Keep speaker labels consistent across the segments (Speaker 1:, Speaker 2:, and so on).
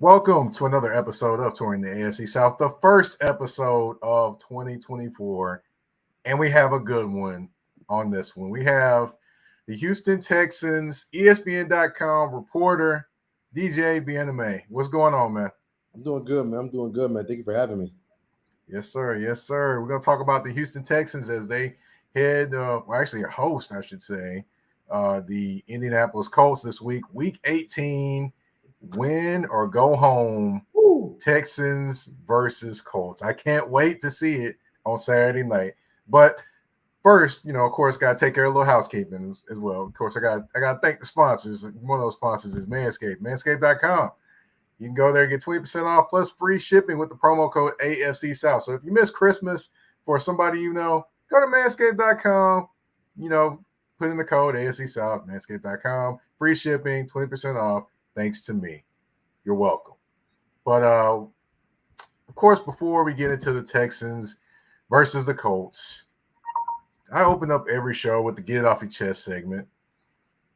Speaker 1: Welcome to another episode of Touring the AFC South, the first episode of 2024. And we have a good one on this one. We have the Houston Texans, ESPN.com reporter, DJ Bien-Aime. What's going on, man?
Speaker 2: I'm doing good, man. Thank you for having me.
Speaker 1: Yes, sir. Yes, sir. We're going to talk about the Houston Texans as they head, host, I should say, the Indianapolis Colts this week, week 18. Win or go home. Woo. Texans versus Colts. I can't wait to see it on Saturday night. But first, of course, got to take care of a little housekeeping as well. Of course, I got to thank the sponsors. One of those sponsors is Manscaped, manscaped.com. You can go there and get 20% off plus free shipping with the promo code AFC South. So if you miss Christmas for somebody go to manscaped.com, put in the code AFC South, manscaped.com, free shipping, 20% off. Thanks to me. You're welcome. But, of course, before we get into the Texans versus the Colts, I open up every show with the Get It Off Your Chest segment.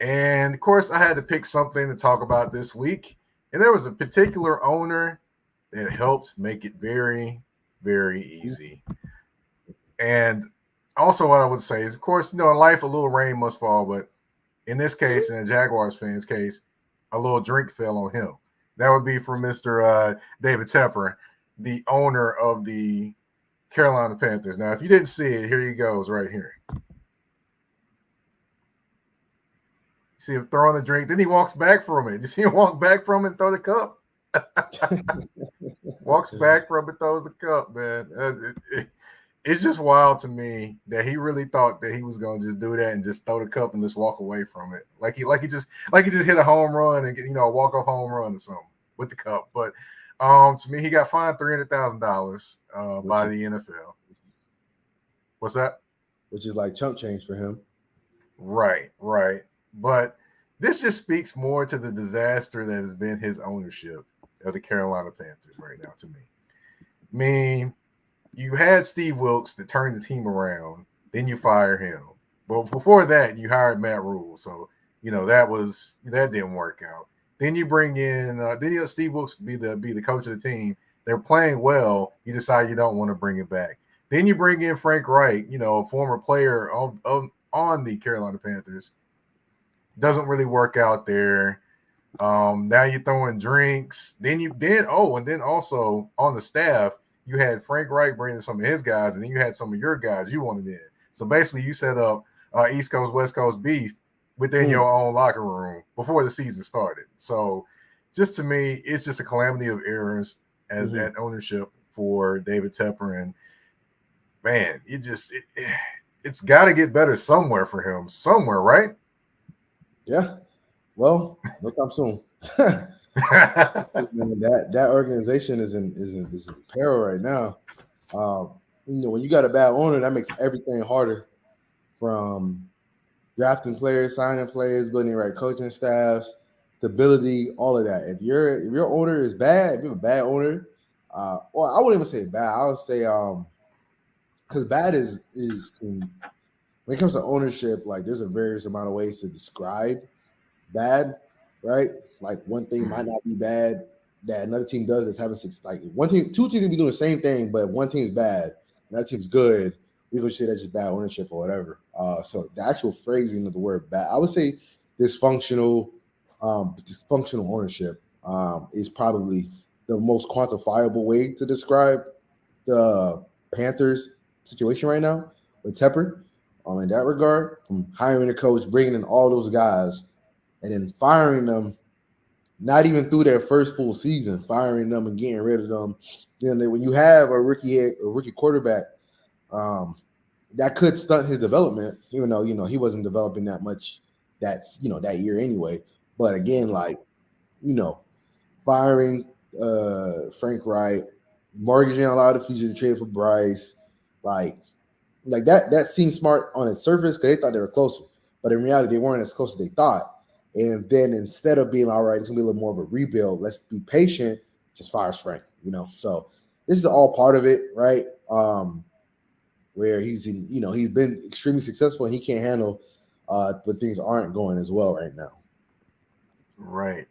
Speaker 1: And, of course, I had to pick something to talk about this week. And there was a particular owner that helped make it very, very easy. And also what I would say is, of course, in life, a little rain must fall. But in this case, in the Jaguars fans' case, a little drink fell on him. That would be for Mr. David Tepper, the owner of the Carolina Panthers. Now, if you didn't see it, here he goes right here. See him throwing the drink. Then he walks back from it. You see him walk back from it and throw the cup? Walks back from it, throws the cup, man. It's just wild to me that he really thought that he was going to just do that and just throw the cup and just walk away from it, like he just hit a home run and a walk-off home run or something with the cup. But to me, he got fined $300,000 by the NFL. What's that?
Speaker 2: Which is like chump change for him.
Speaker 1: Right. But this just speaks more to the disaster that has been his ownership of the Carolina Panthers right now. To me, I mean. You had Steve Wilkes to turn the team around, then you fire him. But before that, you hired Matt Rule. So, that didn't work out. Then you bring in then you let Steve Wilkes be the coach of the team. They're playing well. You decide you don't want to bring it back. Then you bring in Frank Reich, a former player on the Carolina Panthers. Doesn't really work out there. Now you're throwing drinks. And then also on the staff, you had Frank Reich bringing some of his guys, and then you had some of your guys you wanted in. So basically, you set up East Coast, West Coast beef within your own locker room before the season started. So just to me, it's just a calamity of errors as that ownership for David Tepper. And, man, it's got to get better somewhere for him. Somewhere, right?
Speaker 2: Yeah. Well, no time soon. that organization is in peril right now. When you got a bad owner, that makes everything harder, from drafting players, signing players, building right coaching staffs, stability, all of that. If your owner is bad, if you have a bad owner, I wouldn't even say bad. I would say because bad is when it comes to ownership, like there's a various amount of ways to describe bad, right? Like one thing might not be bad that another team does that's having two teams can be doing the same thing, but one team's bad, another team's good. We would say that's just bad ownership or whatever. So the actual phrasing of the word bad, I would say dysfunctional ownership is probably the most quantifiable way to describe the Panthers situation right now with Tepper. In that regard, from hiring a coach, bringing in all those guys, and then firing them, not even through their first full season, firing them and getting rid of them. Then when you have a rookie quarterback, that could stunt his development, even though he wasn't developing that much that year anyway. But again, firing Frank Reich, mortgaging a lot of the future to trade for Bryce, like that seemed smart on its surface because they thought they were closer, but in reality they weren't as close as they thought. And then instead of being all right, it's gonna be a little more of a rebuild. Let's be patient. Just fires Frank, So this is all part of it, right? Where he's been extremely successful and he can't handle when things aren't going as well right now.
Speaker 1: Right.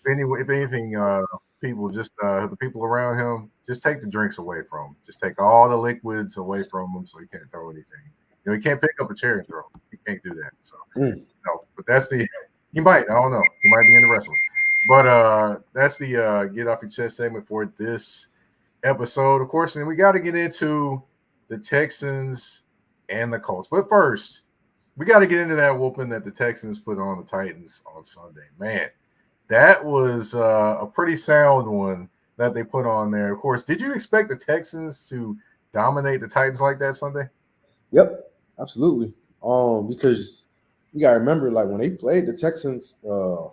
Speaker 1: if anything, people just the people around him just take the drinks away from him. Just take all the liquids away from him, so he can't throw anything. He can't pick up a chair and throw. He can't do that. So no, but that's the he might. I don't know. He might be into wrestling. But that's the get off your chest segment for this episode, of course. And we got to get into the Texans and the Colts. But first, we got to get into that whooping that the Texans put on the Titans on Sunday. Man, that was a pretty sound one that they put on there. Of course, did you expect the Texans to dominate the Titans like that Sunday?
Speaker 2: Yep, absolutely. Because you got to remember, like when they played the Texans in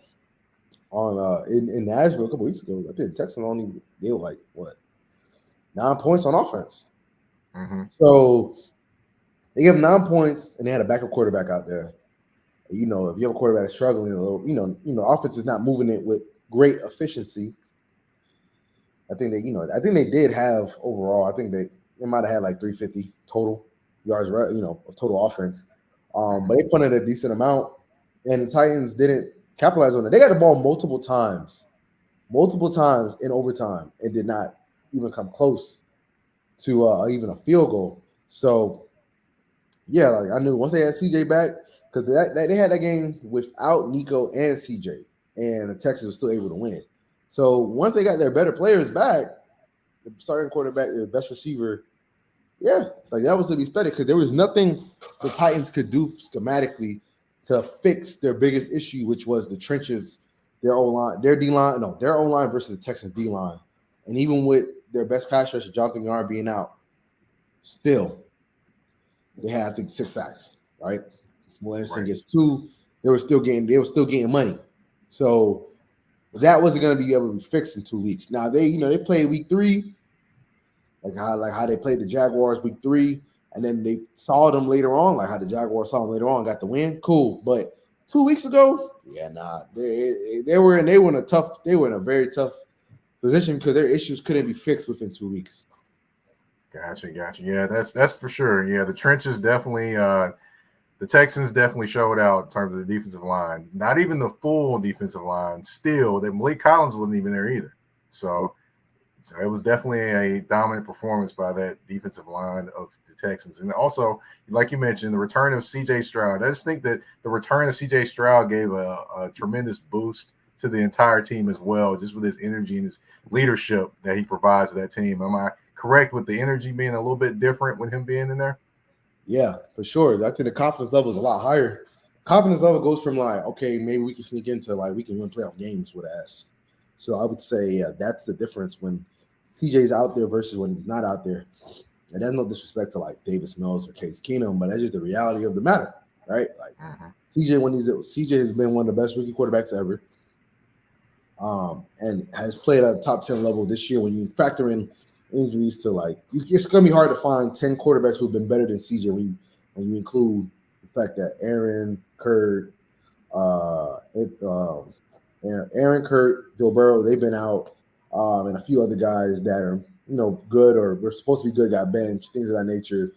Speaker 2: Nashville a couple weeks ago, I think the Texans only gave like 9 points on offense.
Speaker 1: Mm-hmm.
Speaker 2: So they gave them 9 points, and they had a backup quarterback out there. If you have a quarterback that's struggling a little, offense is not moving it with great efficiency. I think they did have overall. I think they might have had like 350 total yards, of total offense. But they punted a decent amount, and the Titans didn't capitalize on it. They got the ball multiple times in overtime, and did not even come close to even a field goal. So, yeah, like I knew once they had CJ back, because they had that game without Nico and CJ, and the Texans were still able to win. So once they got their better players back, the starting quarterback, their best receiver, yeah, like that was to be expected because there was nothing the Titans could do schematically to fix their biggest issue, which was the trenches, their O-line, their O-line versus the Texans D-line. And even with their best pass rusher, Jonathan Yard, being out, still, they had, I think, 6 sacks, right? Williamson gets 2. They were still getting money. So that wasn't going to be able to be fixed in 2 weeks. Now they played week 3, like how they played the Jaguars week 3, and then they saw them later on, like how the Jaguars saw them later on, got the win. Cool, but 2 weeks ago, they were in a very tough position because their issues couldn't be fixed within 2 weeks.
Speaker 1: Gotcha. Yeah, that's for sure. Yeah, the trenches definitely. The Texans definitely showed out in terms of the defensive line. Not even the full defensive line. Still, that Malik Collins wasn't even there either. So it was definitely a dominant performance by that defensive line of the Texans. And also, like you mentioned, the return of C.J. Stroud. I just think that the return of C.J. Stroud gave a tremendous boost to the entire team as well, just with his energy and his leadership that he provides to that team. Am I correct with the energy being a little bit different with him being in there?
Speaker 2: Yeah, for sure. I think the confidence level is a lot higher. Confidence level goes from like, okay, maybe we can sneak into like we can win playoff games with us. So I would say, yeah, that's the difference when CJ's out there versus when he's not out there. And that's no disrespect to like Davis Mills or Case Keenum, but that's just the reality of the matter, right? Like CJ has been one of the best rookie quarterbacks ever, and has played at a top 10 level this year. When you factor in injuries to it's going to be hard to find 10 quarterbacks who've been better than CJ when you include the fact that Aaron, Kurt, Joe Burrow, they've been out, and a few other guys that are good or were supposed to be good got benched, things of that nature.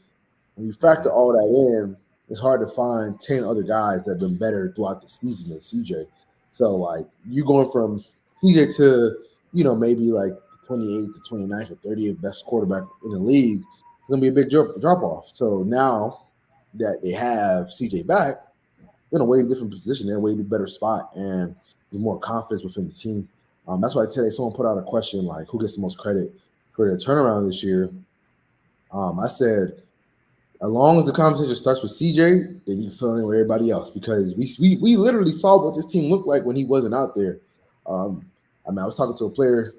Speaker 2: When you factor all that in, it's hard to find 10 other guys that have been better throughout the season than CJ. So like you going from CJ to maybe like 28th to 29th or 30th best quarterback in the league, it's going to be a big drop off. So now that they have CJ back, they're in a way different position. They're in a way better spot, and there's more confidence within the team. That's why today someone put out a question like, who gets the most credit for the turnaround this year? I said, as long as the conversation starts with CJ, then you can fill in with everybody else, because we literally saw what this team looked like when he wasn't out there. I was talking to a player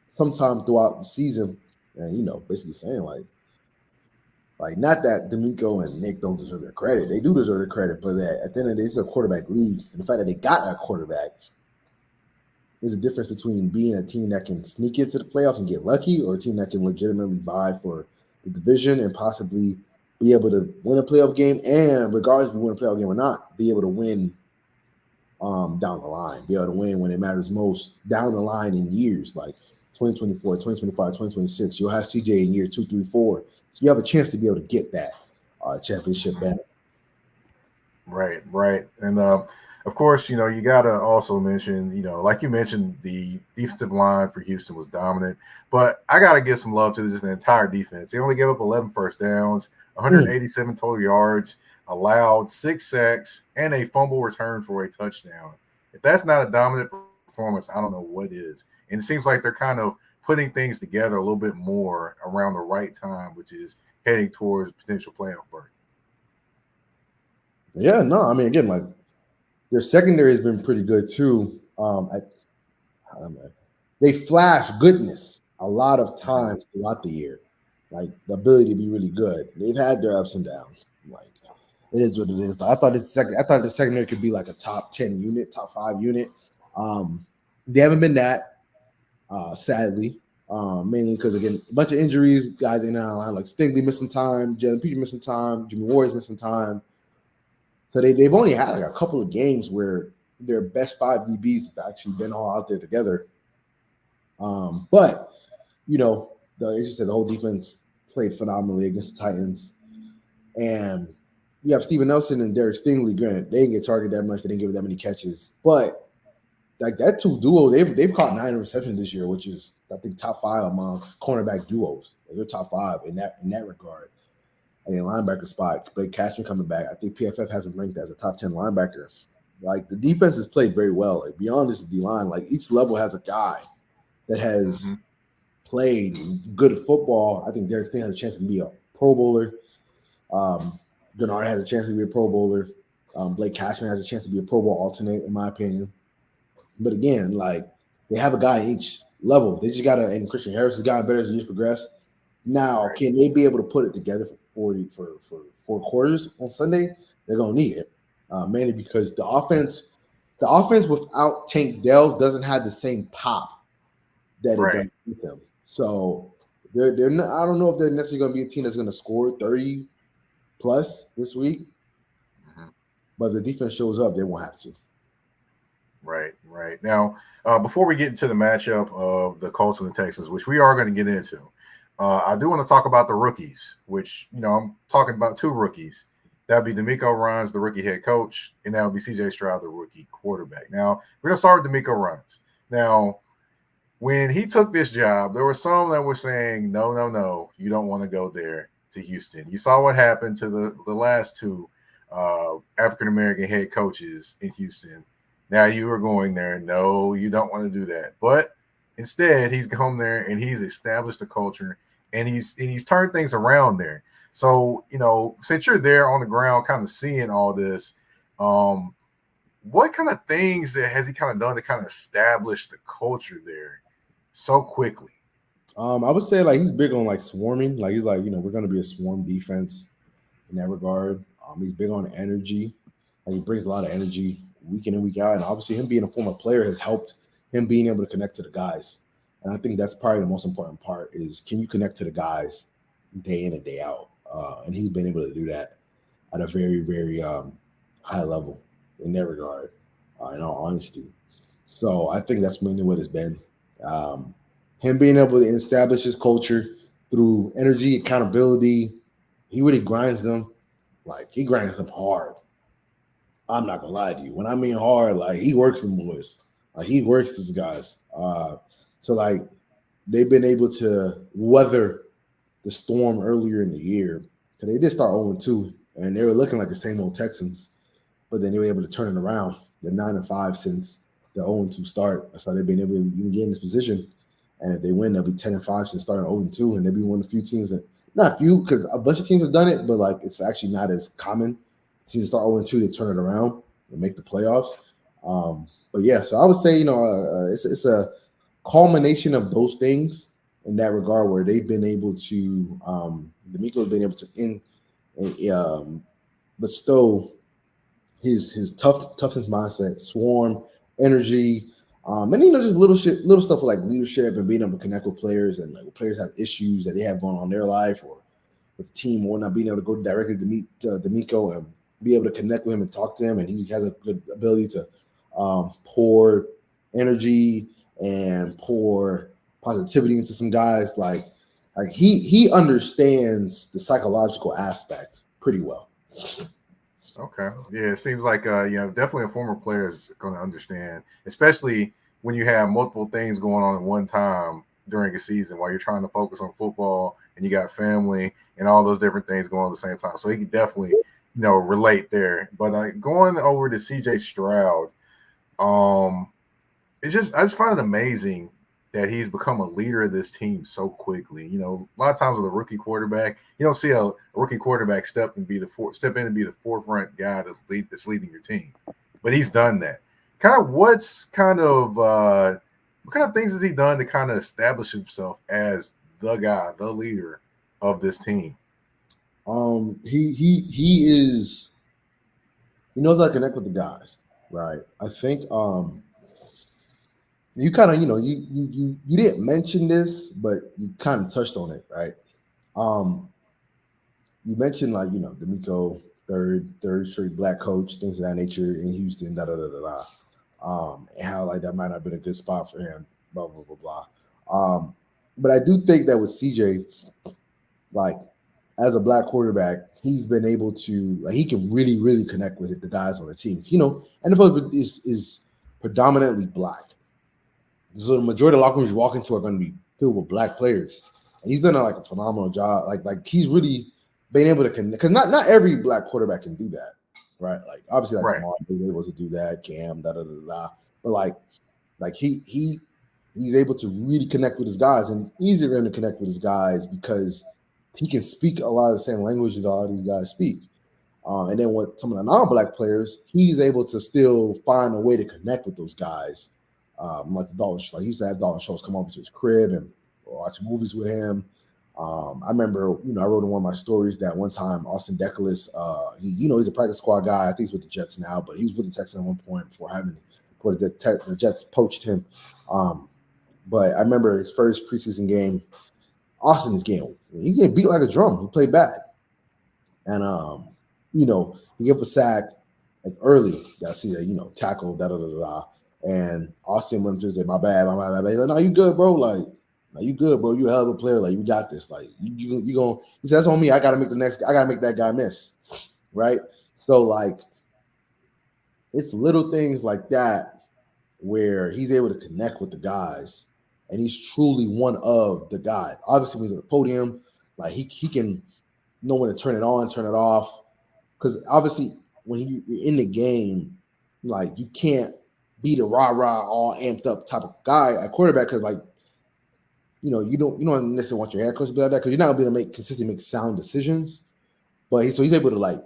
Speaker 2: sometime throughout the season, and basically saying like not that DeMeco and Nick don't deserve their credit. They do deserve their credit, but that at the end of the day, it's a quarterback league. And the fact that they got a quarterback, there's a difference between being a team that can sneak into the playoffs and get lucky, or a team that can legitimately vie for the division and possibly be able to win a playoff game, and regardless if you win a playoff game or not, be able to win down the line, be able to win when it matters most down the line in years, like 2024, 2025, 2026. You'll have CJ in year 2, 3, 4. So you have a chance to be able to get that championship back.
Speaker 1: Right. And Of course, you got to also mention, like you mentioned, the defensive line for Houston was dominant, but I got to give some love to just the entire defense. They only gave up 11 first downs, 187 total yards, allowed 6 sacks, and a fumble return for a touchdown. If that's not a dominant performance, I don't know what is. And it seems like they're kind of putting things together a little bit more around the right time, which is heading towards potential playoff berth.
Speaker 2: Yeah, no, I mean, again, like their secondary has been pretty good too. I don't know. They flash goodness a lot of times throughout the year, like the ability to be really good. They've had their ups and downs. Like it is what it is. I thought the secondary could be like a top 10 unit, top 5 unit. They haven't been that, sadly. Mainly because again, a bunch of injuries, guys in our line, like Stingley missing time, Jalen Peter missing time, Jimmy Ward's missing time. So they've only had like a couple of games where their best 5 DBs have actually been all out there together. But as you said, the whole defense played phenomenally against the Titans. And you have Steven Nelson and Derek Stingley. Granted, they didn't get targeted that much. They didn't give that many catches. But like that two duo, they've caught 9 receptions this year, which is I think top 5 amongst cornerback duos. They're top 5 in that regard. And then linebacker spot, Blake Cashman coming back. I think PFF has him ranked as a top 10 linebacker. Like the defense has played very well. Like beyond this D line, like each level has a guy that has played good football. I think Derek Stingley has a chance to be a Pro Bowler. Denard has a chance to be a Pro Bowler. Blake Cashman has a chance to be a Pro Bowl alternate, in my opinion. But again, like they have a guy at each level. They just gotta, and Christian Harris has gotten better as the years progress. Now, can they be able to put it together for 4 quarters on Sunday? They're gonna need it, mainly because the offense without Tank Dell doesn't have the same pop that it does with him. So they're not, I don't know if they're necessarily going to be a team that's going to score 30 plus this week, but if the defense shows up, they won't have to.
Speaker 1: Right. Now, before we get into the matchup of the Colts and the Texans, which we are going to get into, I do want to talk about the rookies, which, I'm talking about 2 rookies. That would be DeMeco Ryans, the rookie head coach, and that would be CJ Stroud, the rookie quarterback. Now, we're going to start with DeMeco Ryans. Now, when he took this job, there were some that were saying, no, you don't want to go there to Houston. You saw what happened to the last 2 African-American head coaches in Houston. Now you are going there. No, you don't want to do that. But instead, he's gone there and he's established a culture and he's turned things around there. So, since you're there on the ground kind of seeing all this, what kind of things has he kind of done to kind of establish the culture there so quickly?
Speaker 2: I would say like he's big on like swarming. Like he's like, we're going to be a swarm defense in that regard. He's big on energy. Like he brings a lot of energy week in and week out. And obviously him being a former player has helped him being able to connect to the guys. And I think that's probably the most important part is can you connect to the guys day in and day out? And he's been able to do that at a very, very high level in that regard, in all honesty. So I think that's mainly what it's been. Him being able to establish his culture through energy, accountability. He really grinds them. Like he grinds them hard. I'm not gonna lie to you. When I mean hard, like he works them boys. Like he works these guys. So like they've been able to weather the storm earlier in the year. Because they did start 0-2, and they were looking like the same old Texans, but then they were able to turn it around. They're 9-5 since the 0-2 start. So they've been able to even get in this position. And if they win, they'll be 10-5 since starting 0-2, and they'll be one of the few teams that not a few, because a bunch of teams have done it, but like it's actually not as common. Teams start 0-2, they turn it around and make the playoffs. But yeah, so I would say it's a culmination of those things in that regard where they've been able to DeMeco has been able to bestow his toughness mindset, swarm, energy, and just little stuff like leadership and being able to connect with players and like when players have issues that they have going on in their life or with the team or not being able to go directly to meet DeMeco and be able to connect with him and talk to him, and he has a good ability to pour energy and pour positivity into some guys. Like he understands the psychological aspect pretty well.
Speaker 1: Okay. Yeah, it seems like definitely a former player is going to understand, especially when you have multiple things going on at one time during a season while you're trying to focus on football and you got family and all those different things going on at the same time. So he can definitely, relate there. But going over to CJ Stroud, um, I just find it amazing that he's become a leader of this team so quickly. A lot of times with a rookie quarterback, you don't see a rookie quarterback step in and be the forefront guy that's leading your team. But he's done that. What kind of things has he done to kind of establish himself as the guy, the leader of this team?
Speaker 2: He is. He knows how to connect with the guys, right? I think you kind of you didn't mention this, but you kind of touched on it, right? You mentioned like DeMeco, third straight black coach, things of that nature in Houston, da da da da da. And how like that might not have been a good spot for him, blah blah blah blah. But I do think that with CJ, like as a black quarterback, he's been able to he can really really connect with the guys on the team. NFL is predominantly black, so the majority of locker rooms you walk into are going to be filled with black players, and he's done a phenomenal job. Like he's really been able to connect because not every black quarterback can do that, right? Like obviously like
Speaker 1: Right.
Speaker 2: Lamar was able to do that, Cam, da da da da. But like he's able to really connect with his guys, and it's easier for him to connect with his guys because he can speak a lot of the same languages a lot of these guys speak. And then with some of the non-black players, he's able to still find a way to connect with those guys. Like the Dalton, like he used to have Dalton Schultz come over to his crib and watch movies with him. I remember, I wrote in one of my stories that one time Austin Deculus, he's a practice squad guy. I think he's with the Jets now, but he was with the Texans at one point before the Jets poached him. But I remember his first preseason game, Austin is he's getting beat like a drum. He played bad. And he gave up a sack like early. I see that, tackle, da da da da. And Austin went to say, my bad. He's like, no, you good, bro. Like, no, you good, bro. You a hell of a player. Like, you got this. Like, you going. He says, that's on me. I gotta make that guy miss. Right? So, like, it's little things like that where he's able to connect with the guys. And he's truly one of the guys. Obviously, when he's at the podium, like he can know when to turn it on, turn it off. Because obviously, when you're in the game, like you can't be the rah-rah, all amped up type of guy at quarterback because, like, you don't necessarily want your head coach to be like that because you're not gonna be able to make sound decisions. But he's able to like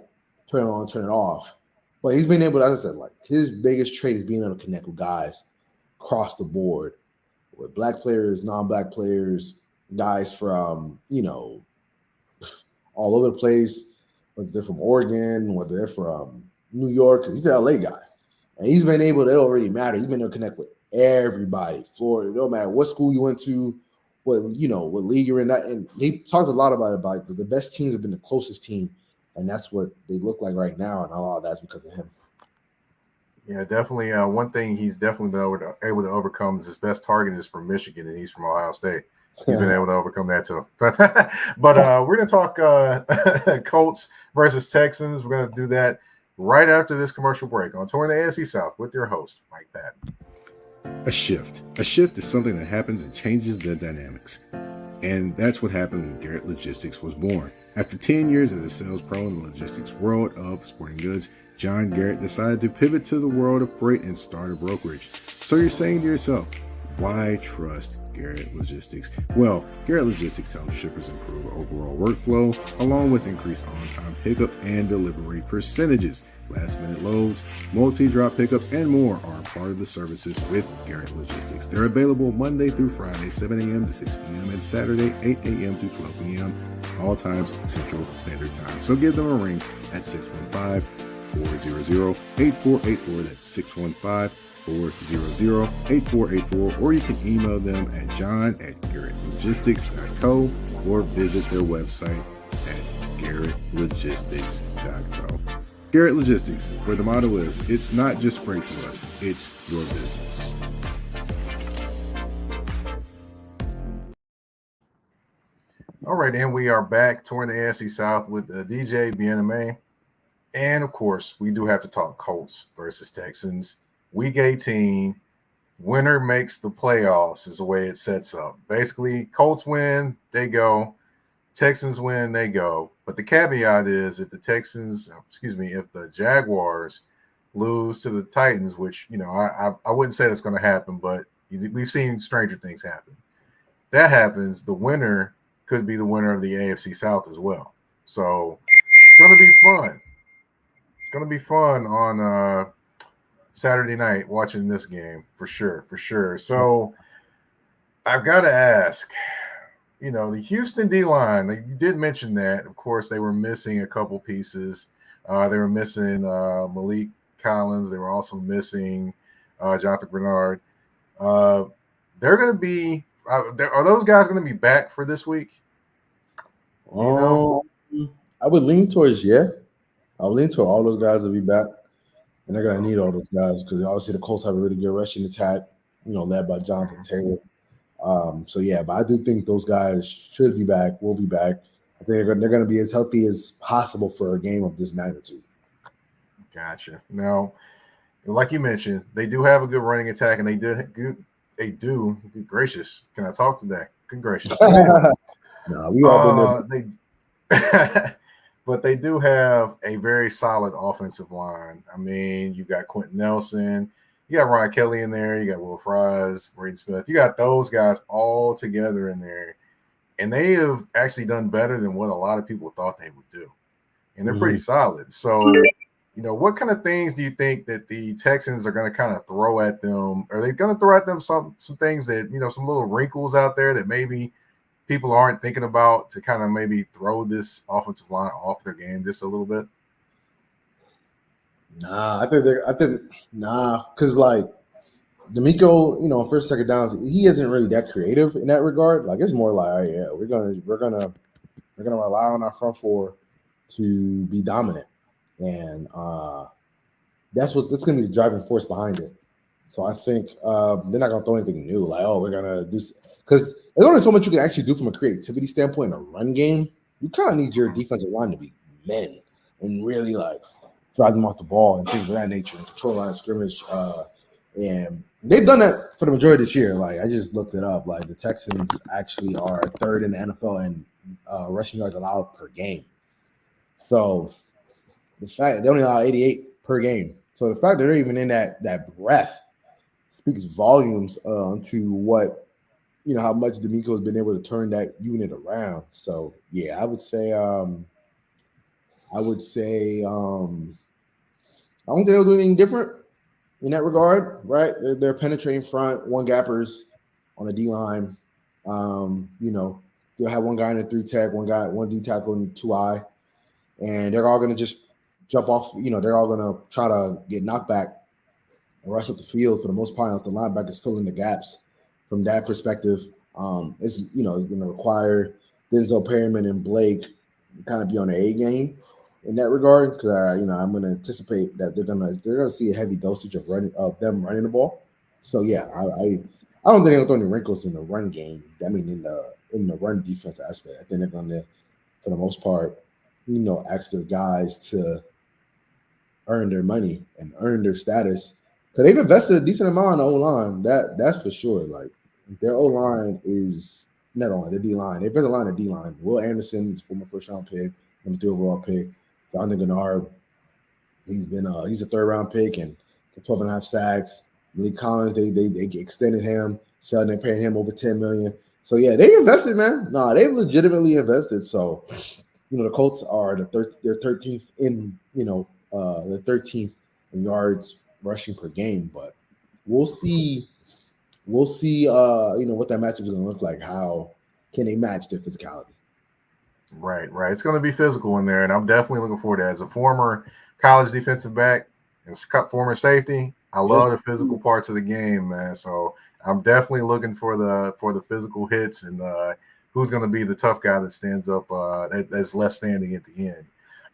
Speaker 2: turn it on, turn it off. But he's been able, as I said, like his biggest trait is being able to connect with guys across the board, with black players, non-black players, guys from all over the place, whether they're from Oregon, whether they're from New York, because he's an LA guy. And he's been able to, it already matter. He's been able to connect with everybody. Florida, no matter what school you went to, what league you're in. That, and he talked a lot about the best teams have been the closest team, and that's what they look like right now. And a lot of that's because of him.
Speaker 1: Yeah, definitely. One thing he's definitely been able to overcome is his best target is from Michigan and he's from Ohio State. He's been able to overcome that too. But we're going to talk Colts versus Texans. We're going to do that right after this commercial break on Touring the AFC South with your host, Mike Patton.
Speaker 3: A shift. A shift is something that happens and changes the dynamics. And that's what happened when Garrett Logistics was born. After 10 years as a sales pro in the logistics world of sporting goods, John Garrett decided to pivot to the world of freight and start a brokerage. So you're saying to yourself, why trust Garrett Logistics? Well, Garrett Logistics helps shippers improve overall workflow, along with increased on-time pickup and delivery percentages. Last-minute loads, multi-drop pickups, and more are part of the services with Garrett Logistics. They're available Monday through Friday, 7 a.m. to 6 p.m., and Saturday, 8 a.m. to 12 p.m., all times Central Standard Time. So give them a ring at 615-400-8484. That's 615-400-8484, or you can email them at john@garrettlogistics.co or visit their website at garrettlogistics.co. Garrett Logistics, where the motto is, it's not just freight to us, it's your business.
Speaker 1: All right, and we are back touring the AFC South with DJ Bien-Aime. And of course, we do have to talk Colts versus Texans. Week 18, winner makes the playoffs is the way it sets up. Basically, Colts win, they go. Texans win, they go. But the caveat is if the if the Jaguars lose to the Titans, which, I wouldn't say that's going to happen, but we've seen stranger things happen. That happens, the winner could be the winner of the AFC South as well. So it's going to be fun. It's going to be fun on Saturday night watching this game for sure, for sure. So I've got to ask, the Houston D line, you did mention that. Of course, they were missing a couple pieces. They were missing Malik Collins. They were also missing Jonathan Bernard. They're going to be. Are those guys going to be back for this week?
Speaker 2: I would lean towards I would lean toward all those guys will be back, and they're going to need all those guys because obviously the Colts have a really good rushing attack, led by Jonathan Taylor. But I do think those guys should be back, will be back. I think they're going to be as healthy as possible for a game of this magnitude.
Speaker 1: Gotcha. Now, like you mentioned, they do have a good running attack, and they do. Good gracious, can I talk today? Good gracious.
Speaker 2: No, we all been
Speaker 1: there. But they do have a very solid offensive line. I mean, you got Quentin Nelson. You got Ryan Kelly in there. You got Will Fries, Braden Smith. You got those guys all together in there. And they have actually done better than what a lot of people thought they would do. And they're pretty solid. So, what kind of things do you think that the Texans are going to kind of throw at them? Are they going to throw at them some things that, some little wrinkles out there that maybe people aren't thinking about to kind of maybe throw this offensive line off their game just a little bit?
Speaker 2: Nah, because like DeMeco, first, second downs, he isn't really that creative in that regard. Like it's more like, we're gonna rely on our front four to be dominant, and that's gonna be the driving force behind it. So I think they're not gonna throw anything new, like we're gonna do, because there's only so much you can actually do from a creativity standpoint in a run game. You kind of need your defensive line to be men and really like drive them off the ball and things of that nature and control line of scrimmage. And they've done that for the majority of this year. Like I just looked it up. Like the Texans actually are third in the NFL in rushing yards allowed per game. So the fact they only allow 88 per game. So the fact that they're even in that breath speaks volumes to what how much DeMeco has been able to turn that unit around. So yeah, I would say I don't think they'll do anything different in that regard, right? They're penetrating front, one gappers on the D line. They'll have one guy in the 3 tech, one D tackle and 2 I, and they're all going to just jump off. They're all going to try to get knocked back and rush up the field for the most part. The linebackers filling the gaps. From that perspective, it's going to require Denzel Perryman and Blake kind of be on their A game in that regard, because I'm going to anticipate that they're going to see a heavy dosage of them running the ball. So yeah, I don't think they're going to throw any wrinkles in the run game. I mean, in the run defense aspect, I think they're going to, for the most part, ask their guys to earn their money and earn their status, because they've invested a decent amount in the O-line. That's for sure. Like their O-line is not only their D-line. They've got a line of D-line. Will Anderson is former first-round pick, number 3 overall pick. Jonathan Gennard, he's a 3rd-round pick and 12.5 sacks. Malik Collins, they extended him. Sheldon, they're paying him over $10 million. So yeah, they invested, man. No, they've legitimately invested. So the Colts are they're 13th in the 13th in yards rushing per game, but we'll see what that matchup is going to look like. How can they match their physicality?
Speaker 1: Right. It's going to be physical in there, and I'm definitely looking forward to it. As a former college defensive back and former safety, I love the physical parts of the game, man. So I'm definitely looking for the physical hits and who's going to be the tough guy that stands up that's left standing at the end.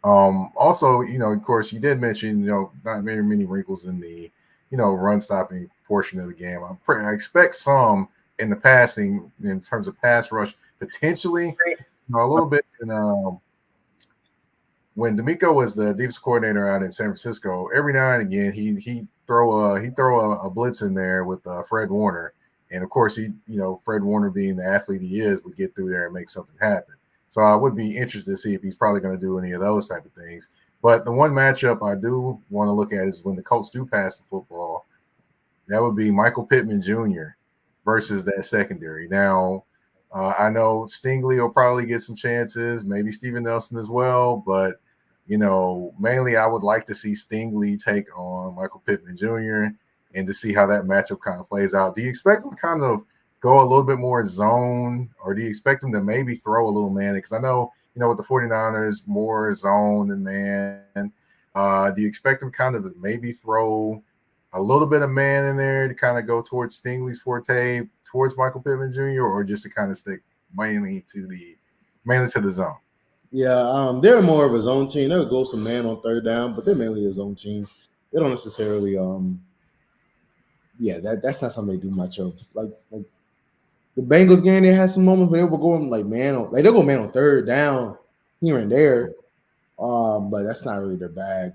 Speaker 1: Also, of course, you did mention, not very many wrinkles in the, run stopping portion of the game. I expect some in the passing in terms of pass rush, potentially, a little bit in when DeMeco was the defense coordinator out in San Francisco, every now and again he throw a blitz in there with Fred Warner, and of course Fred Warner being the athlete he is would get through there and make something happen. So I would be interested to see if he's probably going to do any of those type of things. But the one matchup I do want to look at is when the Colts do pass the football. That would be Michael Pittman Jr. versus that secondary. Now, I know Stingley will probably get some chances, maybe Steven Nelson as well. But, mainly I would like to see Stingley take on Michael Pittman Jr. and to see how that matchup kind of plays out. Do you expect him to kind of go a little bit more zone, or do you expect him to maybe throw a little man? Because I know, with the 49ers, more zone than man. Do you expect him kind of to maybe throw a little bit of man in there to kind of go towards Stingley's forte, towards Michael Pittman Jr., or just to kind of stick mainly to the zone?
Speaker 2: Yeah, they're more of a zone team. They'll go some man on third down, but they're mainly a zone team. They don't necessarily that's not something they do much of. Like the Bengals game, they had some moments where they were going they'll go man on third down here and there. But that's not really their bag.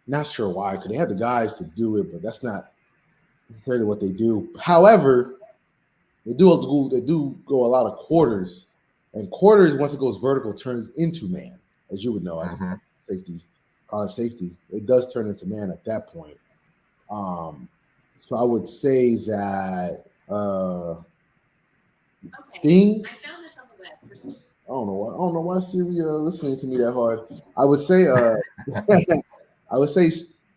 Speaker 2: Not sure why, because they have the guys to do it, but that's not necessarily what they do. However, they do go a lot of quarters, and quarters, once it goes vertical, turns into man, as you would know as a safety, college safety. It does turn into man at that point. So I would say that Sting. I don't know why Siri listening to me that hard. I would say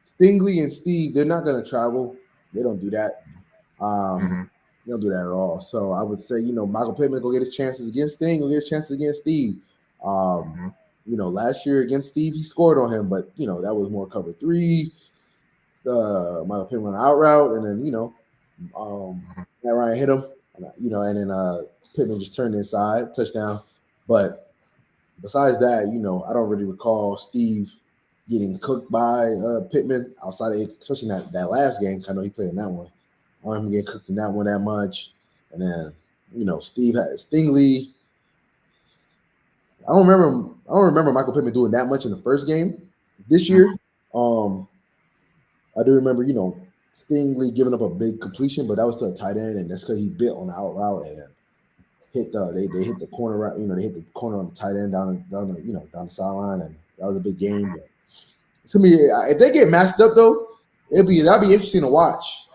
Speaker 2: Stingley and Steve, they're not going to travel. They don't do that. They don't do that at all. So I would say, Michael Pittman go get his chances against Sting, go get his chances against Steve. Last year against Steve, he scored on him, but that was more cover 3. Michael Pittman out route, and then Matt Ryan hit him, and then Pittman just turned inside, touchdown. But besides that, I don't really recall Steve getting cooked by Pittman outside of it, especially that last game. I know he played in that one. I don't remember getting cooked in that one that much. And then, Steve had Stingley. I don't remember Michael Pittman doing that much in the first game this year. I do remember, Stingley giving up a big completion, but that was to a tight end, and that's because he bit on the out route and hit they hit the corner route. They hit the corner on the tight end down the sideline, and that was a big game. But to me, if they get matched up though, that'd be interesting to watch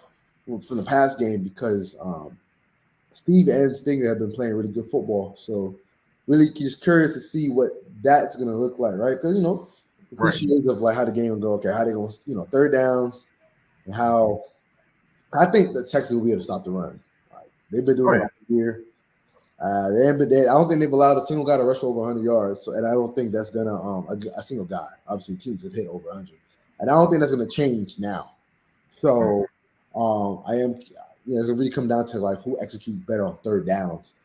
Speaker 2: from the past game because Steve and Stingley have been playing really good football. So really just curious to see what that's going to look like, right? Because the cliches of like how the game will go. Okay, how they going to third downs, and how I think the Texans will be able to stop the run. They've been doing it all year. I don't think they've allowed a single guy to rush over 100 yards. So, and I don't think that's gonna a single guy. Obviously, teams have hit over 100, and I don't think that's gonna change now. So, I am. It's gonna really come down to like who executes better on third downs,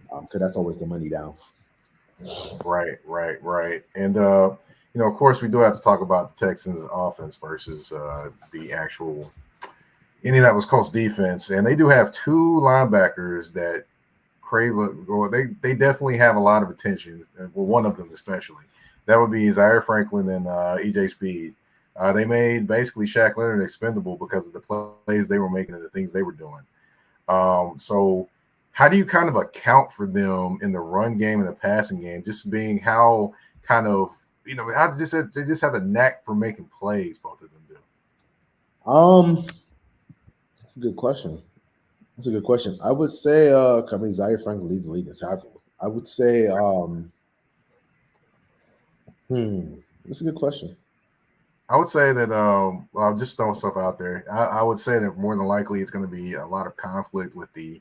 Speaker 2: because that's always the money down.
Speaker 1: Right. And of course, we do have to talk about the Texans' offense versus the actual Indianapolis Colts defense, and they do have 2 linebackers that crave. They definitely have a lot of attention. Well, one of them especially. That would be Zaire Franklin and EJ Speed. They made basically Shaq Leonard expendable because of the plays they were making and the things they were doing. So how do you kind of account for them in the run game and the passing game, just being how kind of, how they just have a knack for making plays, both of them do?
Speaker 2: That's a good question. I would say, Zaire Franklin leads the league in tackles. I would say, that's a good question.
Speaker 1: I would say that, I'll just throw stuff out there. I would say that more than likely it's going to be a lot of conflict with the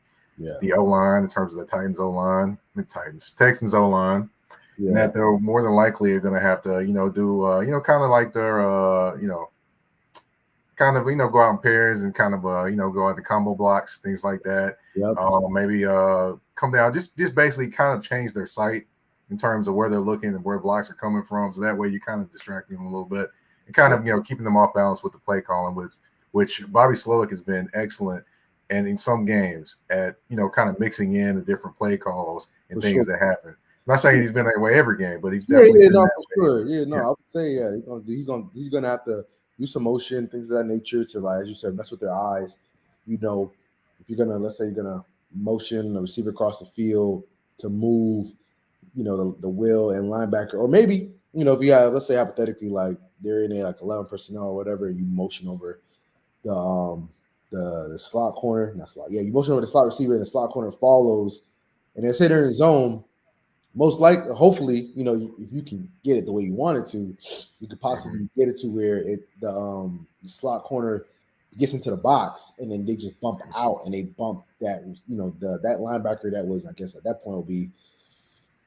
Speaker 1: O-line in terms of the Texans O-line. Yeah. And that they're more than likely are going to have to, do, kind of like their, go out in pairs and kind of, go out the combo blocks, things like that.
Speaker 2: Yep.
Speaker 1: Maybe come down, just basically kind of change their sight in terms of where they're looking and where blocks are coming from. So that way you kind of distract them a little bit and kind of, keeping them off balance with the play calling, which Bobby Slowick has been excellent. And in some games at, kind of mixing in the different play calls and things that happen. not saying he's been that way every game, but he's
Speaker 2: Yeah,
Speaker 1: definitely been
Speaker 2: no,
Speaker 1: that
Speaker 2: for
Speaker 1: way.
Speaker 2: sure. Yeah, no, I would say he's gonna have to use some motion, things of that nature to, like, as you said, mess with their eyes. You know, if you're gonna, let's say you're gonna motion a receiver across the field to move, the will and linebacker, or maybe, if you have, let's say hypothetically, like they're in a like 11 personnel or whatever, and you motion over the slot corner, not slot, yeah, you motion over the slot receiver and the slot corner follows, and they say they're in zone. Most likely, hopefully, if you can get it the way you want it to, you could possibly get it to where the slot corner gets into the box, and then they just bump out and they bump that, that linebacker that was, I guess at that point would be,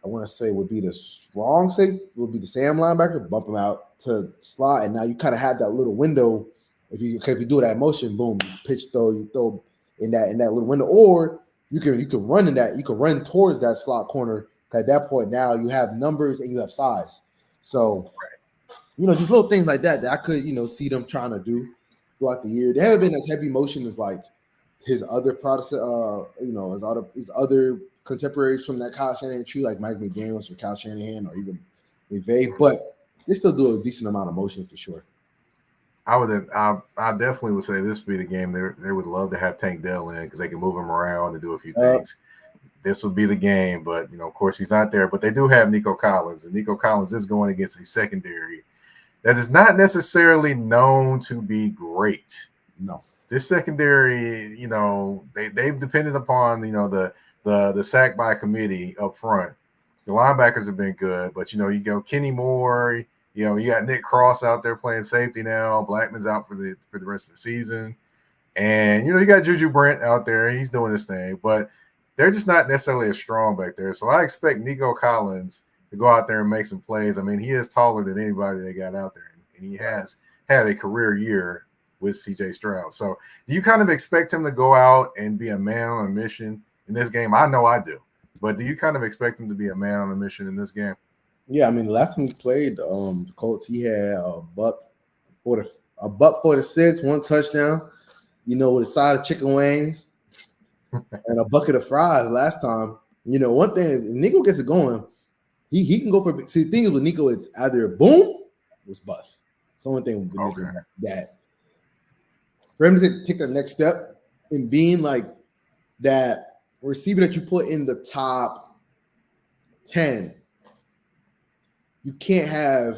Speaker 2: I want to say would be the strong safety, would be the Sam linebacker, bump him out to slot, and now you kind of have that little window. If you do that motion, boom, pitch throw, you throw in that little window, or you can run in that, you can run towards that slot corner. At that point, now you have numbers and you have size. So, just little things like that I could, see them trying to do throughout the year. They haven't been as heavy motion as like his other products, his other contemporaries from that Kyle Shanahan tree, like Mike McDaniels or Kyle Shanahan or even McVay, but they still do a decent amount of motion for sure.
Speaker 1: I definitely would say this would be the game they would love to have Tank Dell in, because they can move him around and do a few things. This would be the game, but of course he's not there. But they do have Nico Collins, and Nico Collins is going against a secondary that is not necessarily known to be great.
Speaker 2: No,
Speaker 1: this secondary, they've depended upon the sack by committee up front. The linebackers have been good, but you go Kenny Moore, you got Nick Cross out there playing safety now. Blackman's out for the rest of the season, and you got Juju Brent out there. He's doing his thing, but they're just not necessarily as strong back there. So I expect Nico Collins to go out there and make some plays. I mean, he is taller than anybody they got out there, and he has had a career year with CJ Stroud. So do you kind of expect him to go out and be a man on a mission in this game? I know I do. But do you kind of expect him to be a man on a mission in this game?
Speaker 2: Yeah, I mean, the last time he played the Colts, he had a $146, 1 touchdown, with a side of chicken wings and a bucket of fries last time. One thing, if Nico gets it going, he can go for. See, the thing is with Nico, it's either boom or it's bust. It's the only thing with Nico that for him to take the next step in being like that receiver that you put in the top 10, you can't have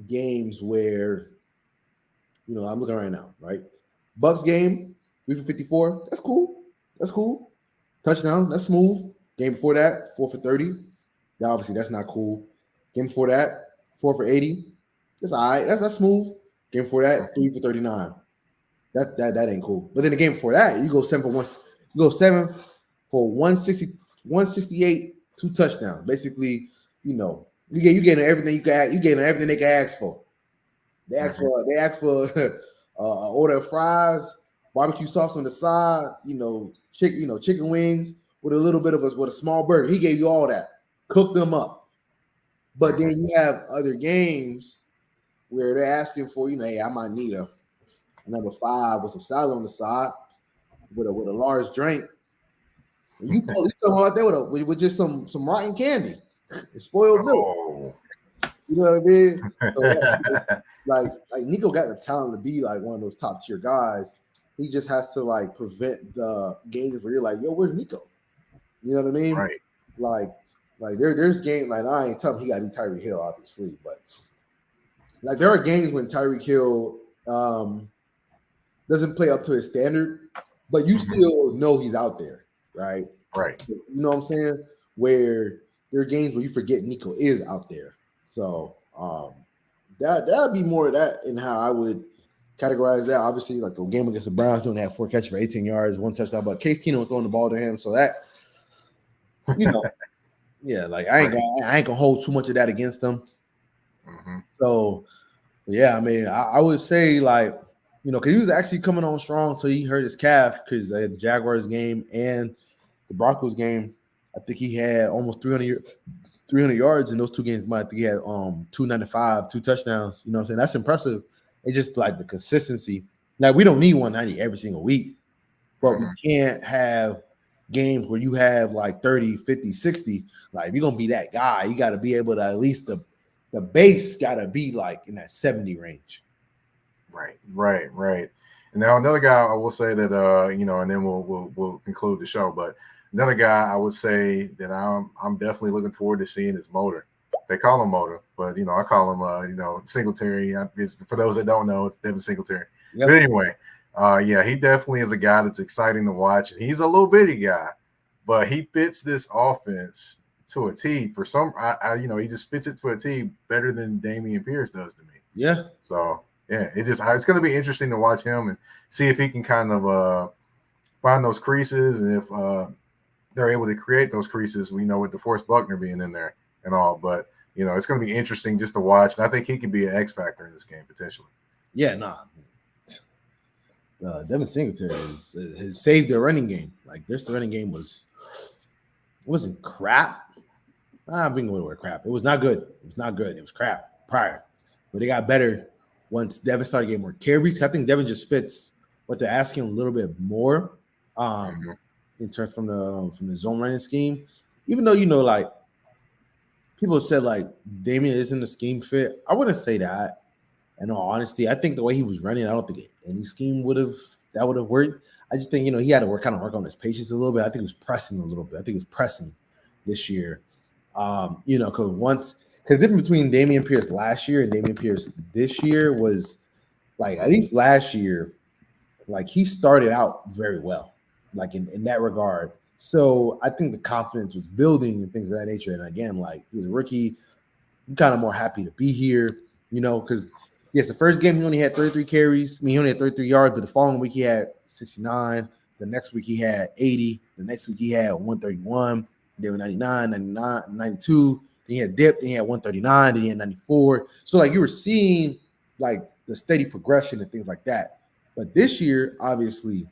Speaker 2: games where, I'm looking right now, right? Bucks game, 3 for 54. That's cool. Touchdown, that's smooth. Game before that, 4 for 30. Now, obviously, that's not cool. Game before that, 4 for 80. That's all right. That's smooth. Game before that, 3 for 39. That ain't cool. But then the game before that, you go 7 for 1. You go 7 for 160, 168, 2 touchdowns. Basically, you getting everything you got. You getting everything they can ask for. They ask for order of fries, barbecue sauce on the side. Chicken wings with a little bit of with a small burger. He gave you all that. Cook them up. But then you have other games where they're asking for, hey, I might need a number 5 with some salad on the side with a large drink. And you come out there with just some rotten candy and spoiled milk. You know what I mean? So like Nico got the talent to be like one of those top tier guys. He just has to like prevent the games where you're like, yo, where's Nico? You know what I mean?
Speaker 1: Right.
Speaker 2: Like there's games, like I ain't telling him he gotta be Tyreek Hill, obviously, but like there are games when Tyreek Hill doesn't play up to his standard, but you still know he's out there, right?
Speaker 1: Right.
Speaker 2: You know what I'm saying? Where there are games where you forget Nico is out there. So that'd be more of that in how I would categorize that. Obviously, like the game against the Browns, doing that 4 catches for 18 yards, 1 touchdown, but Case Keenum throwing the ball to him. So that, yeah, like I ain't gonna hold too much of that against them.
Speaker 1: Mm-hmm.
Speaker 2: So yeah, I mean, I would say like, because he was actually coming on strong, so he hurt his calf because the Jaguars game and the Broncos game. I think he had almost 300 yards in those 2 games. I think he had 295, 2 touchdowns. You know what I'm saying? That's impressive. It's just like the consistency. Now we don't need 190 every single week, but we can't have games where you have like 30, 50, 60. Like, if you're gonna be that guy, you got to be able to at least the base got to be like in that 70 range.
Speaker 1: Right. And now another guy I will say that and then we'll conclude the show. But another guy I would say that I'm definitely looking forward to seeing is Motor. They call him Motor, but I call him Singletary. For those that don't know, it's Devin Singletary. Yep. But anyway, he definitely is a guy that's exciting to watch. He's a little bitty guy, but he fits this offense to a T. For some, he just fits it to a T better than Dameon Pierce does to me.
Speaker 2: Yeah.
Speaker 1: So. Yeah, it's going to be interesting to watch him and see if he can kind of find those creases, and if they're able to create those creases. We know with DeForest Buckner being in there and all, but it's going to be interesting just to watch. And I think he could be an X factor in this game potentially.
Speaker 2: Yeah, Devin Singletary has saved their running game. Like, their running game wasn't crap. I'm being a word crap. It was not good. It was crap prior, but they got better. Once Devin started getting more carries, I think Devin just fits what they're asking a little bit more in terms from the zone running scheme. Even though like people have said like Dameon isn't a scheme fit, I wouldn't say that. In all honesty, I think the way he was running, I don't think any scheme would have worked. I just think he had to work on his patience a little bit. I think he was pressing a little bit. I think he was pressing this year. Because the difference between Dameon Pierce last year and Dameon Pierce this year was, like, at least last year, like, he started out very well, like, in that regard. So I think the confidence was building and things of that nature. And again, like, he's a rookie. I'm kind of more happy to be here, because, yes, the first game he only had 33 carries. He only had 33 yards, but the following week he had 69. The next week he had 80. The next week he had 131. They were 99, 99, 92. Then he had dipped, then he had 139, then he had 94. So, like, you were seeing, like, the steady progression and things like that. But this year, obviously,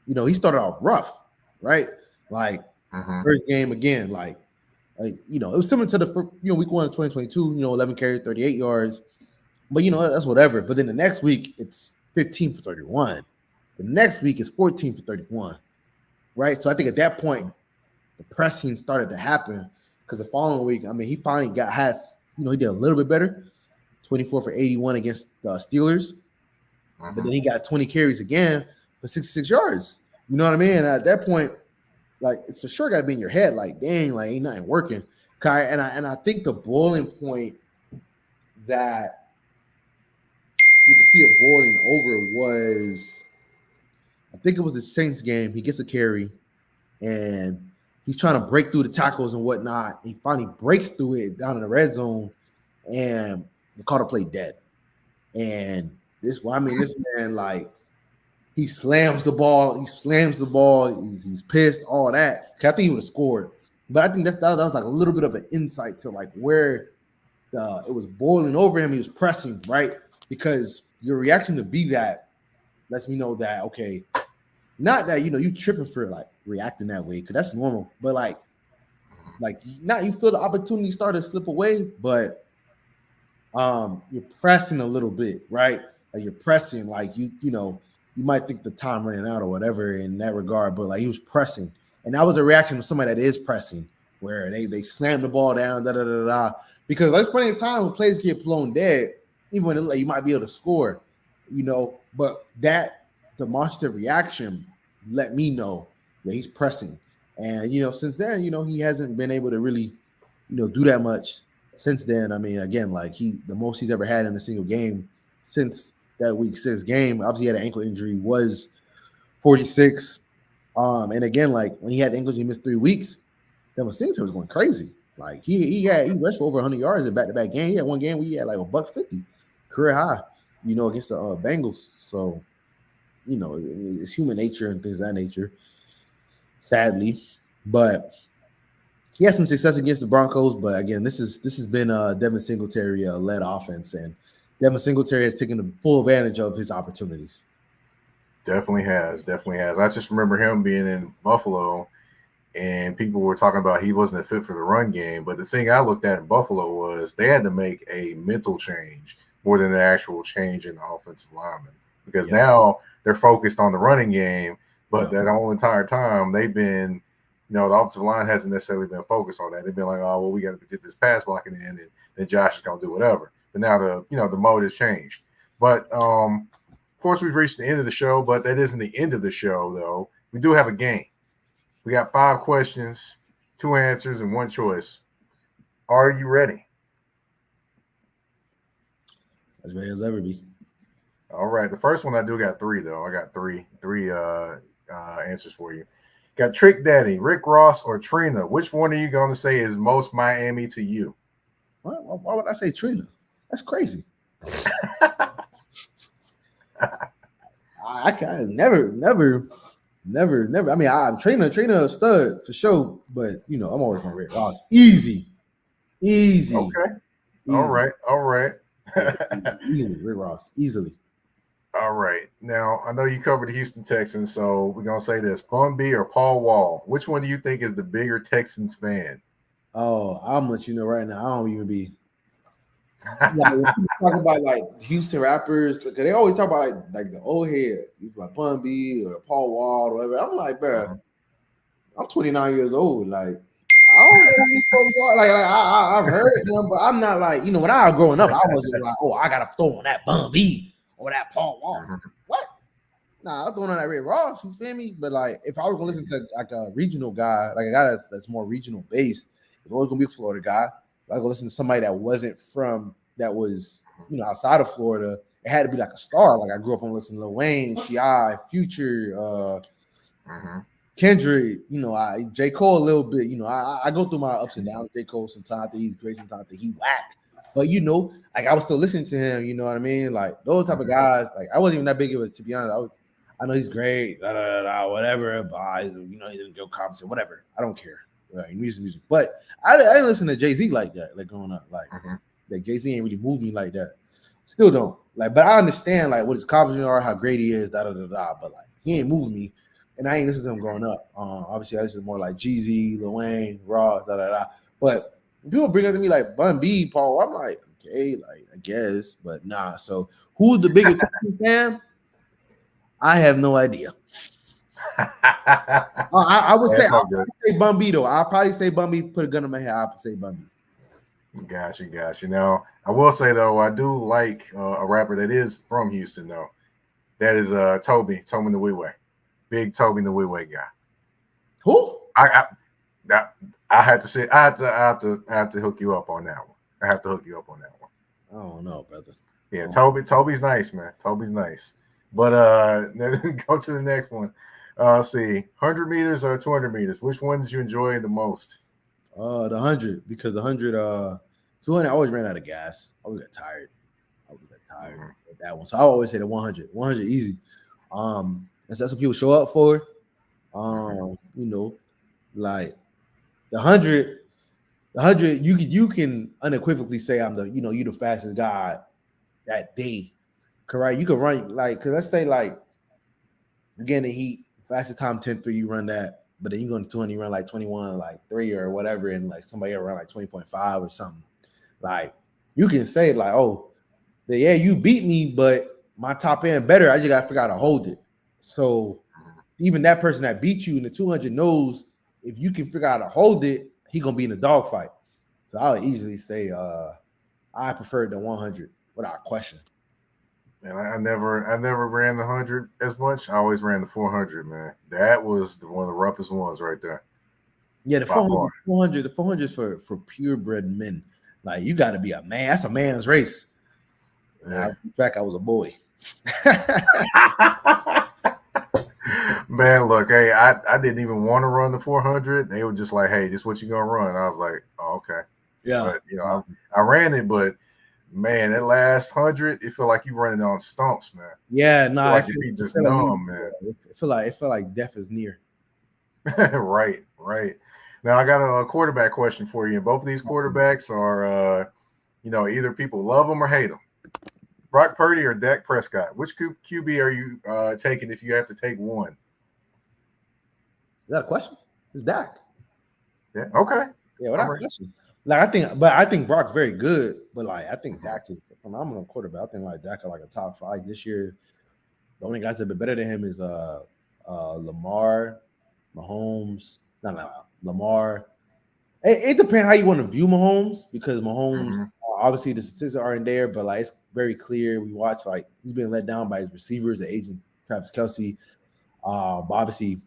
Speaker 2: he started off rough, right? Like, first game, again, like, it was similar to the week 1 of 2022, 11 carries, 38 yards. But, that's whatever. But then the next week, it's 15 for 31. The next week is 14 for 31, right? So I think at that point, the pressing started to happen. Because the following week, he finally he did a little bit better, 24 for 81 against the Steelers. But then he got 20 carries again for 66 yards. You know what I mean? And at that point, like, it's for sure got to be in your head, like, dang, like, ain't nothing working. And I think the boiling point that you can see it boiling over was, I think it was the Saints game. He gets a carry, and he's trying to break through the tackles and whatnot. He finally breaks through it down in the red zone, and they called the play dead. And this man, like, he slams the ball. He's pissed, all that. I think he would have scored. But I think that was like a little bit of an insight to, like, where it was boiling over him. He was pressing, right? Because your reaction to be that lets me know that, okay, not that, you tripping for, like, reacting that way, because that's normal. But, like now you feel the opportunity start to slip away, but you're pressing a little bit, right? Like, you're pressing, like, you might think the time running out or whatever in that regard, but, like, he was pressing. And that was a reaction to somebody that is pressing, where they slam the ball down, because there's plenty of time when plays get blown dead, even when you might be able to score, but that demonstrative reaction let me know that he's pressing. And, since then, he hasn't been able to really, do that much since then. Again, like, the most he's ever had in a single game since that week 6 game, obviously he had an ankle injury, was 46. And again, like, when he had ankles, he missed 3 weeks. Then Singletary was going crazy. Like, he rushed for over 100 yards in back-to-back game. He had one game where he had like $150 career high, against the Bengals. So, it's human nature and things of that nature, sadly. But he had some success against the Broncos. But again, this has been Devin Singletary led offense, and Devin Singletary has taken full advantage of his opportunities.
Speaker 1: Definitely has. I just remember him being in Buffalo, and people were talking about he wasn't a fit for the run game. But the thing I looked at in Buffalo was they had to make a mental change more than the actual change in the offensive lineman, because now they're focused on the running game. But that whole entire time, they've been, the offensive line hasn't necessarily been focused on that. They've been like, oh, well, we got to get this pass blocking in, and then Josh is going to do whatever. But now the mode has changed. But of course, we've reached the end of the show, but that isn't the end of the show, though. We do have a game. We got 5 questions, 2 answers, and 1 choice. Are you ready?
Speaker 2: As ready as ever be.
Speaker 1: All right. The first one I do got 3, though. I got three answers for you. Got Trick Daddy, Rick Ross, or Trina. Which one are you going to say is most Miami to you?
Speaker 2: Why would I say Trina? That's crazy. I can never. I mean, I'm Trina a stud for sure, but I'm always gonna Rick Ross. Easy.
Speaker 1: Okay.
Speaker 2: Easy.
Speaker 1: All right.
Speaker 2: Easy, Rick Ross, easily.
Speaker 1: All right. Now, I know you covered the Houston Texans, so we're going to say this. Bun B or Paul Wall? Which one do you think is the bigger Texans fan?
Speaker 2: Oh, I'm let you know right now. I don't even be. Like, when people talk about like Houston rappers, because they always talk about like the old head, like Bun B or Paul Wall or whatever. I'm like, bro, I'm 29 years old. Like, I don't know who these folks are. Like I've heard them, but I'm not like, when I was growing up, I wasn't like, oh, I gotta throw on that Bun B or that Paul Wall. What? Nah, I'm throwing on that Red Ross. You feel me? But like, if I was gonna listen to like a regional guy, like a guy that's more regional based, it's always gonna be a Florida guy. If I go listen to somebody that was outside of Florida, it had to be like a star. Like I grew up on listening to Lil Wayne, T.I., Future, Kendrick, J. Cole a little bit. I go through my ups and downs. J. Cole sometimes I think he's great, sometimes I think he whack. But like I was still listening to him, you know what I mean? Like those type of guys, like I wasn't even that big of it, to be honest. I know he's great, whatever, but he didn't go compensate, whatever. I don't care. Right, music. But I didn't listen to Jay-Z like that, like growing up. Like Jay-Z ain't really moved me like that. Still don't. Like, but I understand like what his accomplishments are, how great he is, But like he ain't moved me. And I ain't listened to him growing up. Obviously I listen to more like Jeezy, Lil Wayne, Ross, But when people bring up to me like Bun B, Paul, I'm like, okay, like I guess, but nah. So who's the bigger Texans fan? I have no idea. I would say Bun B though. I'll probably say Bun B. Put a gun in my head. I'll say Bun B.
Speaker 1: Got you. Now I will say though, I do like a rapper that is from Houston though. That is Toby Nwiwe. Big Toby Nwiwe guy.
Speaker 2: Who?
Speaker 1: I had to say I have to hook you up on that one. I have to hook you up on that one.
Speaker 2: I don't know, brother.
Speaker 1: Yeah, Toby's nice, man. Toby's nice. But go to the next one. See, 100 meters or 200 meters? Which one did you enjoy the most?
Speaker 2: The 100, because the 100, 200, I always ran out of gas. I always got tired. With that one. So I always say the 100. 100 easy. That's what people show up for. Like the 100, you can unequivocally say I'm you the fastest guy that day. Correct? You could run because let's say like you're getting the heat, fastest time 10.3, you run that, but then you go to 20, you run like 21, like 3 or whatever, and like somebody else run like 20.5 or something. Like you can say like, oh, yeah, you beat me, but my top end better. I just got to figure out how to hold it. So even that person that beat you in the 200 knows if you can figure out how to hold it, he gonna be in a dogfight. So I would easily say I prefer the 100 without question.
Speaker 1: And I never ran the 100 as much. I always ran the 400, man. That was one of the roughest ones right there.
Speaker 2: Yeah, the 400 is for purebred men. Like you got to be a man. That's a man's race. Yeah. In fact, I was a boy.
Speaker 1: Man, look, hey, I didn't even want to run the 400. They were just like, hey, this is what you gonna run. I was like, oh, okay.
Speaker 2: Yeah.
Speaker 1: But I ran it, but man, that last 100, it felt like you running on stumps, man.
Speaker 2: Yeah, no,
Speaker 1: like your feet just numb, man.
Speaker 2: It felt like death is near.
Speaker 1: Right. Now I got a quarterback question for you. And both of these quarterbacks are, either people love them or hate them. Brock Purdy or Dak Prescott? Which QB are you taking if you have to take one?
Speaker 2: Is that a question? It's Dak.
Speaker 1: Yeah. Okay.
Speaker 2: Yeah, without question. Like I think Brock's very good, but like I think Dak is a phenomenal quarterback. I think like Dak are like a top 5 this year. The only guys that have been better than him is Lamar, Mahomes, Lamar. It depends how you want to view Mahomes because Mahomes, obviously the statistics aren't there, but like it's very clear. We watch like he's been let down by his receivers, the aging Travis Kelce, but obviously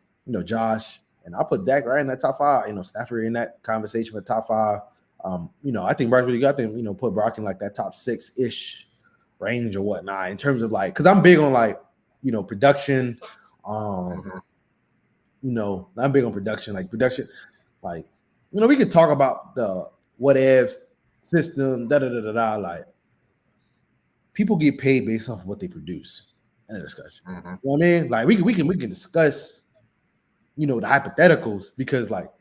Speaker 2: Josh, and I put Dak right in that top 5. Stafford in that conversation for top 5. I think Brock's really good. I think put Brock in like that top 6-ish range or whatnot in terms of like because I'm big on like production. I'm big on production, like we could talk about the what if system, like people get paid based off of what they produce in a discussion. You know what I mean? Like we can discuss, the hypotheticals because like,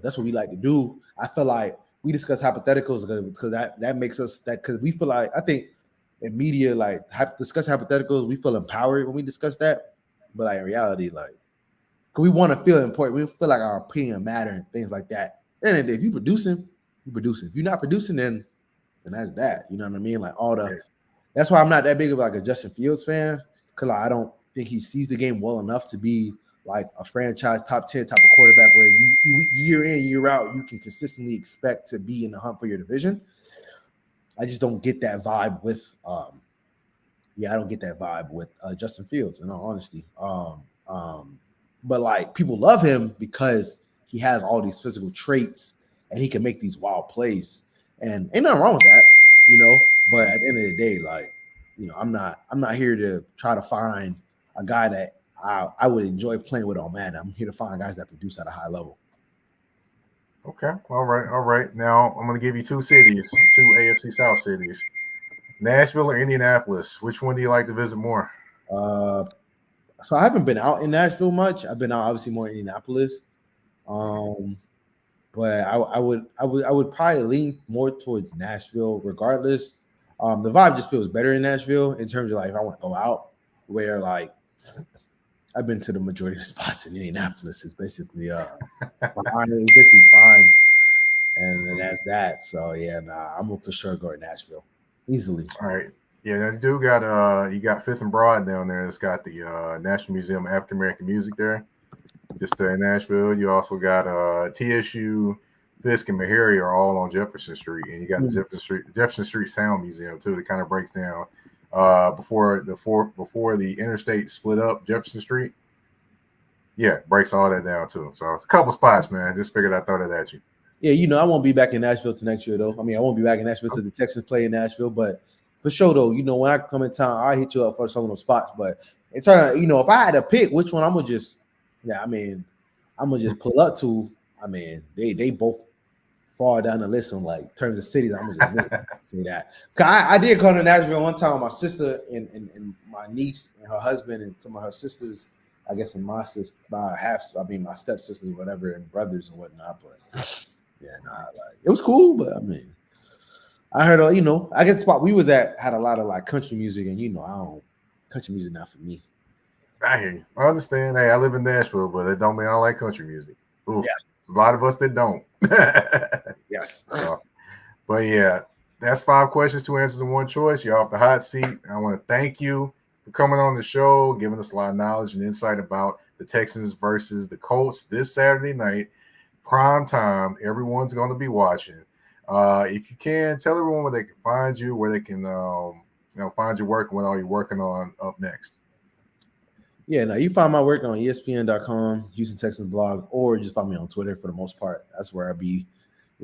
Speaker 2: that's what we like to do. I feel like we discuss hypotheticals because that makes us because we feel like I think in media, like discuss hypotheticals, we feel empowered when we discuss that. But like in reality, like because we want to feel important, we feel like our opinion matter and things like that. And if you're producing, you're producing. If you're not producing, then that's that. You know what I mean? Like that's why I'm not that big of like a Justin Fields fan because like, I don't think he sees the game well enough to be like a franchise top 10 type of quarterback where you year in year out you can consistently expect to be in the hunt for your division. I just don't get that vibe with I don't get that vibe with Justin Fields in all honesty. But like people love him because he has all these physical traits and he can make these wild plays. And ain't nothing wrong with that, But at the end of the day, like, I'm not here to try to find a guy that I would enjoy playing with on Madden. I'm here to find guys that produce at a high level.
Speaker 1: Okay. All right. Now I'm going to give you 2 cities, 2 AFC South cities. Nashville or Indianapolis? Which one do you like to visit more?
Speaker 2: So I haven't been out in Nashville much. I've been out obviously more in Indianapolis. But I would probably lean more towards Nashville regardless. The vibe just feels better in Nashville in terms of like if I want to go out, where like I've been to the majority of the spots in Indianapolis. It's basically prime, and then that's that. So yeah, I'm gonna for sure go to Nashville easily.
Speaker 1: All right. Yeah, that dude got you got Fifth and Broad down there. It's got the National Museum of African American Music there. Just in Nashville. You also got TSU, Fisk, and Meharry are all on Jefferson Street, and you got the Jefferson Street Sound Museum too. That kind of breaks down before the interstate split up Jefferson Street. Yeah, breaks all that down too. So it's a couple spots, man. Just figured I'd throw that at you.
Speaker 2: Yeah, I won't be back in Nashville till next year though. I mean, I won't be back in Nashville till the Texans play in Nashville, but for sure though, when I come in town, I'll hit you up for some of those spots. But in terms, if I had to pick which one, I'm gonna just pull up to. I mean, they both far down the list on like terms of cities. I'm gonna just say that. Cause I did come to Nashville one time with my sister and my niece and her husband and some of her sisters. I guess in my sister by my stepsisters, whatever, and brothers and whatnot. But it was cool. But I mean, I heard I guess the spot we was at had a lot of like country music, and country music not for me.
Speaker 1: I hear you. I understand. Hey, I live in Nashville, but it don't mean I like country music. Ooh, yeah. A lot of us that don't.
Speaker 2: Yes.
Speaker 1: But yeah, that's 5 questions, 2 answers, and 1 choice. You're off the hot seat. I want to thank you for coming on the show, giving us a lot of knowledge and insight about the Texans versus the Colts this Saturday night, prime time. Everyone's going to be watching. If you can, tell everyone where they can find you, where they can find your work and what all you're working on up next.
Speaker 2: Yeah, now you find my work on ESPN.com, Houston Texans blog, or just find me on Twitter for the most part. That's where I be.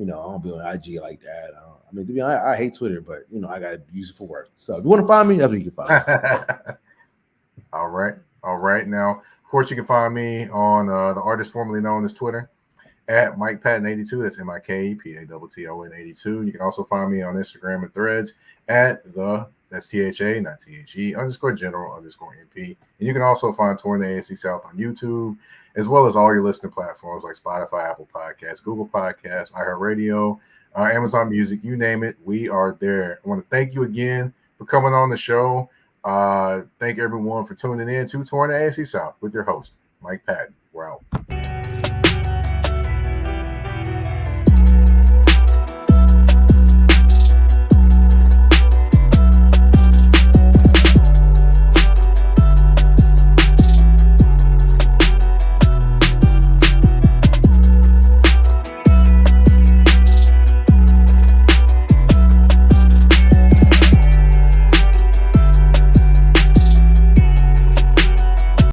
Speaker 2: I don't be on IG like that. I mean, to be honest, I hate Twitter, but I gotta use it for work. So if you want to find me, that's where you can find me.
Speaker 1: All right. Now, of course, you can find me on the artist formerly known as Twitter at Mike Patton 82. That's MikePatton 82. You can also find me on Instagram and Threads at that's THA, not THE, _general_MP. And you can also find Touring the AFC South on YouTube, as well as all your listening platforms like Spotify, Apple Podcasts, Google Podcasts, iHeartRadio, Amazon Music, you name it, we are there. I want to thank you again for coming on the show. Thank everyone for tuning in to Touring the AFC South with your host, Mike Patton. We're out.